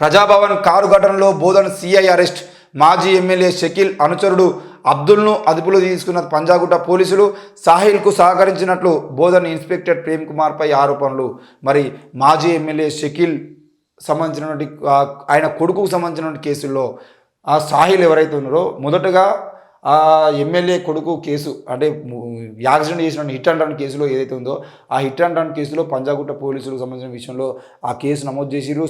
Praja Bhavan car ఘటనలో Bodhan CI arrest. మాజీ MLA Shakeel అనుచరుడు అబ్దుల్ను అదుపులో తీసుకున్న పంజాగుట్ట పోలీసులు. సాహిల్కు సహకరించినట్లు బోధన్ ఇన్స్పెక్టర్ ప్రేమ్ కుమార్పై ఆరోపణలు. మరి మాజీ ఎమ్మెల్యే షకీల్ సంబంధించినటువంటి ఆయన కొడుకుకు సంబంధించినటువంటి కేసుల్లో ఆ సాహిల్ ఎవరైతే ఉన్నారో మొదటగా ఆ ఎమ్మెల్యే కొడుకు కేసు అంటే యాక్సిడెంట్ చేసిన హిట్ అండ్ రన్ కేసులో ఏదైతే ఉందో ఆ హిట్ అండ్ రన్ కేసులో పంజాగుట్ట పోలీసులకు సంబంధించిన విషయంలో ఆ కేసు నమోదు చేసిరు.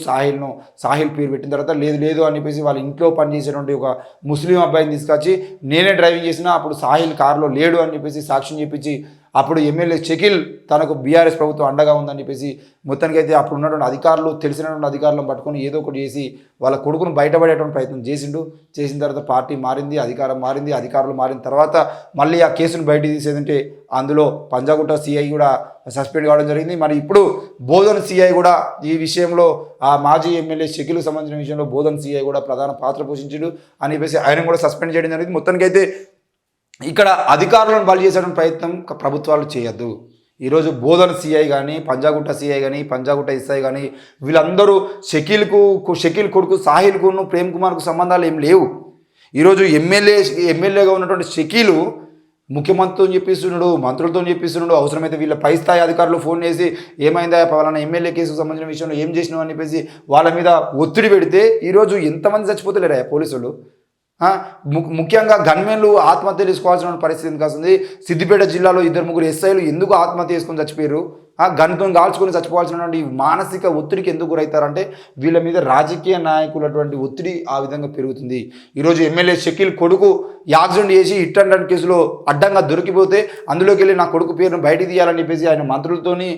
సాహిల్ పేరు పెట్టిన తర్వాత లేదు అని చెప్పేసి వాళ్ళ ఇంట్లో పనిచేసేటువంటి ఒక ముస్లిం అబ్బాయిని తీసుకొచ్చి నేనే డ్రైవింగ్ చేసినా అప్పుడు సాహిల్ కారులో లేడు అని చెప్పేసి సాక్ష్యం చెప్పించి అప్పుడు ఎమ్మెల్యే షకీల్ తనకు బీఆర్ఎస్ ప్రభుత్వం అండగా ఉందని చెప్పేసి మొత్తానికి అయితే అప్పుడు ఉన్నటువంటి అధికారులు తెలిసినటువంటి అధికారులను పట్టుకొని ఏదో ఒకటి చేసి వాళ్ళ కొడుకును బయటపడేటువంటి ప్రయత్నం చేసిన తర్వాత పార్టీ మారింది, అధికారులు మారిన తర్వాత మళ్ళీ ఆ కేసును బయట తీసేదంటే అందులో పంజాగుట్ట సిఐ కూడా సస్పెండ్ కావడం జరిగింది. మరి ఇప్పుడు బోధన్ సిఐ కూడా ఈ విషయంలో ఆ మాజీ ఎమ్మెల్యే షకీల్కు సంబంధించిన విషయంలో బోధన్ సిఐ కూడా ప్రధాన పాత్ర పోషించాడు అని చెప్పేసి ఆయన కూడా సస్పెండ్ చేయడం జరిగింది. మొత్తానికి అయితే ఇక్కడ అధికారులను బలి చేసే ప్రయత్నం ప్రభుత్వాలు చేయొద్దు. ఈరోజు బోధన్ సిఐ కానీ పంజాగుట్ట సిఐ కానీ పంజాగుట్ట ఎస్ఐ కానీ వీళ్ళందరూ షకీల్ కొడుకు సాహిల్కును ప్రేమ్ కుమార్కు సంబంధాలు ఏం లేవు. ఈరోజు ఎమ్మెల్యేగా ఉన్నటువంటి షకీల్ ముఖ్యమంత్రితో చెప్పిస్తున్నాడు, మంత్రులతో చెప్పిస్తున్నాడు. అవసరమైతే వీళ్ళ పై స్థాయి అధికారులు ఫోన్ చేసి ఏమైందా పలానా ఎమ్మెల్యే కేసుకు సంబంధించిన విషయంలో ఏం చేసినావు అని చెప్పేసి వాళ్ళ మీద ఒత్తిడి పెడితే ఈరోజు ఎంతమంది చచ్చిపోతలేరా పోలీసులు. ముఖ్యంగా గన్మెన్లు ఆత్మహత్య చేసుకోవాల్సిన పరిస్థితి ఎందుకు వస్తుంది? సిద్దిపేట జిల్లాలో 2-3 ఎస్ఐలు ఎందుకు ఆత్మహత్య చేసుకొని చచ్చిపోయారు? గన్తో కాల్చుకొని చచ్చిపోవాల్సినటువంటి మానసిక ఒత్తిడికి ఎందుకు గురవుతారంటే వీళ్ళ మీద రాజకీయ నాయకులటువంటి ఒత్తిడి ఆ విధంగా పెరుగుతుంది. ఈరోజు ఎమ్మెల్యే షకీల్ కొడుకు యాక్సిడెంట్ చేసి హిట్ అండ్ రన్ కేసులో అడ్డంగా దొరికిపోతే అందులోకి వెళ్ళి నా కొడుకు పేరును బయటికి తీయాలని చెప్పేసి ఆయన మంత్రులతోని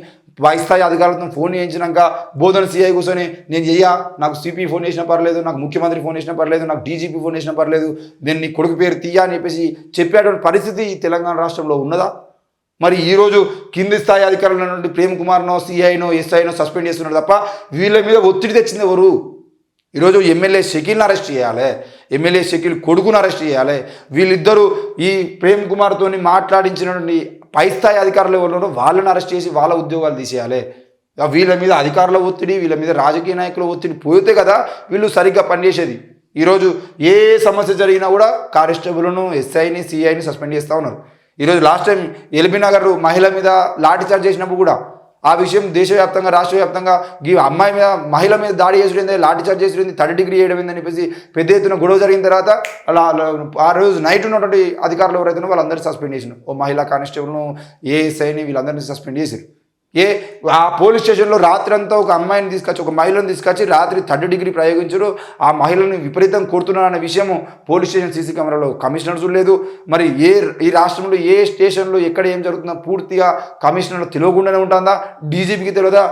స్థాయి అధికారులతో ఫోన్ చేయించినాక బోధన సిఐ కూర్చొని నేను నాకు సిపి ఫోన్ చేసినా పర్లేదు, నాకు ముఖ్యమంత్రి ఫోన్ చేసినా పర్లేదు, నాకు డీజీపీ ఫోన్ చేసినా పర్లేదు, నేను నీ కొడుకు పేరు తీయా అని చెప్పేసి చెప్పేటువంటి పరిస్థితి తెలంగాణ రాష్ట్రంలో ఉన్నదా? మరి ఈరోజు కింది స్థాయి అధికారుల నుండి ప్రేమ్ కుమార్నో సిఐనో ఎస్ఐనో సస్పెండ్ చేస్తున్నారు తప్ప వీళ్ళ మీద ఒత్తిడి తెచ్చింది ఎవరు? ఈరోజు ఎమ్మెల్యే షకీల్ని అరెస్ట్ చేయాలి, ఎమ్మెల్యే షకీల్ కొడుకును అరెస్ట్ చేయాలి. వీళ్ళిద్దరూ ఈ ప్రేమ్ కుమార్తో మాట్లాడించినటువంటి పై స్థాయి అధికారులు ఎవరు వాళ్ళని అరెస్ట్ చేసి వాళ్ళ ఉద్యోగాలు తీసేయాలి. వీళ్ళ మీద అధికారుల ఒత్తిడి, వీళ్ళ మీద రాజకీయ నాయకుల ఒత్తిడి పోతే కదా వీళ్ళు సరిగ్గా పనిచేసేది. ఈరోజు ఏ సమస్య జరిగినా కూడా కానిస్టేబుల్ను ఎస్ఐని సిఐని సస్పెండ్ చేస్తూ ఉన్నారు. ఈరోజు లాస్ట్ టైం ఎల్బీ నగర్ మహిళ మీద లాఠీచార్జ్ చేసినప్పుడు కూడా ఆ విషయం దేశవ్యాప్తంగా రాష్ట్ర వ్యాప్తంగా ఈ అమ్మాయి మీద మహిళ మీద దాడి చేసుడింది, లాఠీచార్జ్ చేసుడింది, 3rd డిగ్రీ చేయడం ఏందని చెప్పేసి పెద్ద ఎత్తున గొడవ జరిగిన తర్వాత అలా ఆ రోజు నైట్ ఉన్నటువంటి అధికారులు ఎవరైతే వాళ్ళందరినీ సస్పెండ్ చేసినారు. ఓ మహిళా కానిస్టేబుల్ను ఏఎస్ఐని వీళ్ళందరినీ సస్పెండ్ చేశారు. ఆ పోలీస్ స్టేషన్లో రాత్రి అంతా ఒక అమ్మాయిని తీసుకొచ్చి ఒక మహిళను తీసుకొచ్చి రాత్రి 3rd డిగ్రీ ప్రయోగించారు. ఆ మహిళని విపరీతం కొడుతున్నారనే విషయము పోలీస్ స్టేషన్ సీసీ కెమెరాలో కమిషనర్ చూడలేదు. మరి ఈ రాష్ట్రంలో ఏ స్టేషన్లో ఎక్కడ ఏం జరుగుతుందో పూర్తిగా కమిషనర్లు తెలియకుండానే ఉంటుందా? డీజీపీకి తెలియదా?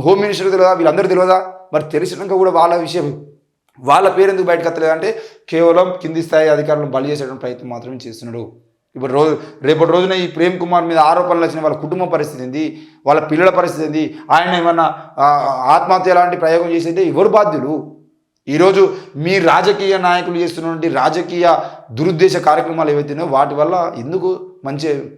హోమ్ మినిస్టర్కి తెలియదా? వీళ్ళందరూ తెలియదా? మరి తెలిసినాక కూడా వాళ్ళ పేరు ఎందుకు బయటకు వస్తలేదంటే కేవలం కింది స్థాయి అధికారులను బలి చేసేటువంటి ప్రయత్నం మాత్రమే చేస్తున్నాడు. ఇప్పుడు రేపటి రోజున ఈ ప్రేమ్ కుమార్ మీద ఆరోపణలు వచ్చిన వాళ్ళ కుటుంబ పరిస్థితి ఏంది, వాళ్ళ పిల్లల పరిస్థితి ఏంది, ఆయన ఏమన్నా ఆత్మహత్య లాంటి ప్రయోగం చేసేది ఎవరు బాధ్యులు? ఈరోజు మీ రాజకీయ నాయకులు చేస్తున్నటువంటి రాజకీయ దురుద్దేశ కార్యక్రమాలు ఏవైతేనో వాటి వల్ల ఎందుకు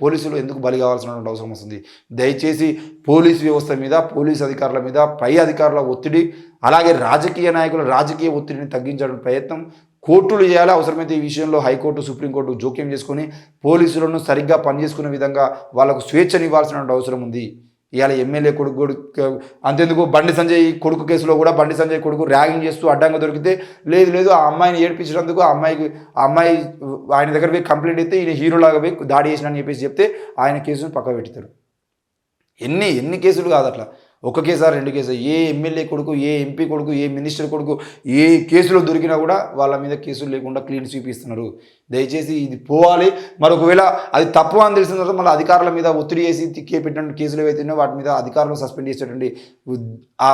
పోలీసులు ఎందుకు బలి కావాల్సినటువంటి అవసరం వస్తుంది? దయచేసి పోలీస్ వ్యవస్థ మీద, పోలీస్ అధికారుల మీద, పై అధికారుల ఒత్తిడి, అలాగే రాజకీయ నాయకుల రాజకీయ ఒత్తిడిని తగ్గించడానికి ప్రయత్నం కోర్టులు చేయాలి. అవసరమైతే ఈ విషయంలో హైకోర్టు, సుప్రీంకోర్టు జోక్యం చేసుకొని పోలీసులను సరిగ్గా పనిచేసుకునే విధంగా వాళ్ళకు స్వేచ్ఛనివ్వాల్సిన అవసరం ఉంది. ఇవాళ ఎమ్మెల్యే కొడుకు అంతెందుకు బండి సంజయ్ కొడుకు కేసులో కూడా బండి సంజయ్ కొడుకు ర్యాగింగ్ చేస్తూ అడ్డంగా దొరికితే లేదు ఆ అమ్మాయిని ఏడిపించినందుకు ఆ అమ్మాయి ఆయన దగ్గర పోయి కంప్లైంట్ అయితే ఈయన హీరోలాగా పోయి దాడి చేసిన అని చెప్పేసి చెప్తే ఆయన కేసును పక్క పెడతారు. ఎన్ని కేసులు కాదు అట్లా, ఒక కేసా 2 కేసులు, ఏ ఎమ్మెల్యే కొడుకు, ఏ ఎంపీ కొడుకు, ఏ మినిస్టర్ కొడుకు ఏ కేసులో దొరికినా కూడా వాళ్ళ మీద కేసులు లేకుండా క్లీన్ స్వీప్ ఇస్తున్నారు. దయచేసి ఇది పోవాలి. మరి ఒకవేళ అది తప్పు అని తెలిసిన తర్వాత మళ్ళీ అధికారుల మీద ఒత్తిడి చేసి పెట్టినటువంటి కేసులు ఏవైతున్నాయో వాటి మీద అధికారులను సస్పెండ్ చేసేటువంటి ఆ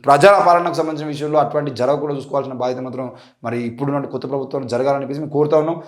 ప్రజా పాలనకు సంబంధించిన విషయంలో అటువంటి జరగకుండా చూసుకోవాల్సిన బాధ్యత మాత్రం మరి ఇప్పుడున్న కొత్త ప్రభుత్వం జరగాలని చెప్పేసి మేము కోరుతా ఉన్నాం.